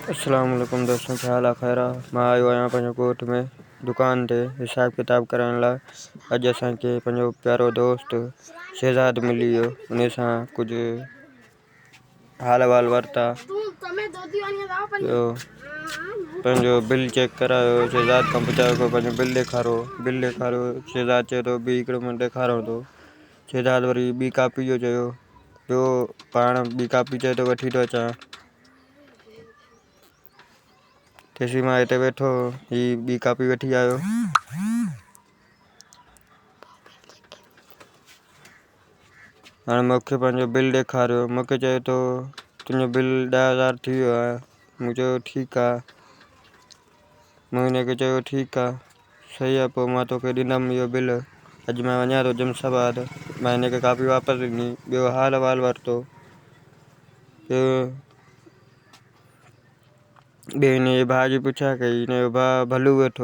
अस्सलाम वालेकुम दोस्तों, छा हाल आहे? खैर आहे? मां आयो आहियां पंहिंजो ॻोठ में दुकान ते हिसाब किताब कराइण लाइ। अॼु असांखे पंहिंजो प्यारो दोस्त शहज़ाद मिली वियो। उन सां कुझु हाल वाल वरिता, पंहिंजो बिल चेक करायो। शहज़ाद खां पुछायो को पंहिंजो बिल ॾेखारो। शहज़ाद चए थो ॿी हिकिड़ो मिंट ॾेखारियां थो। शहज़ाद वरी ॿी कापी जो चयो, ॿियो पाण ॿी कापी चए थो वठी थो अचां। तेसीं मां हिते वेठो, ही ॿी कापी वठी आयो। हाणे मूंखे पंहिंजो बिल ॾेखारियो। मूंखे चए थो तुंहिंजो बिल 10,000 थी वियो आहे। मूं चयो ठीकु आहे। मूं हिनखे चयो ठीकु आहे, सही आहे, पोइ मां तोखे ॾींदुमि इहो बिल। अॼु मां वञा थो जमशबाद। मां हिनखे कापी वापसि ॾिनी, ॿियो हाल वाल वरितो। ॿियो हिनजे भाउ जी पुछा कई, हिनजो भाउ भलू वेठो।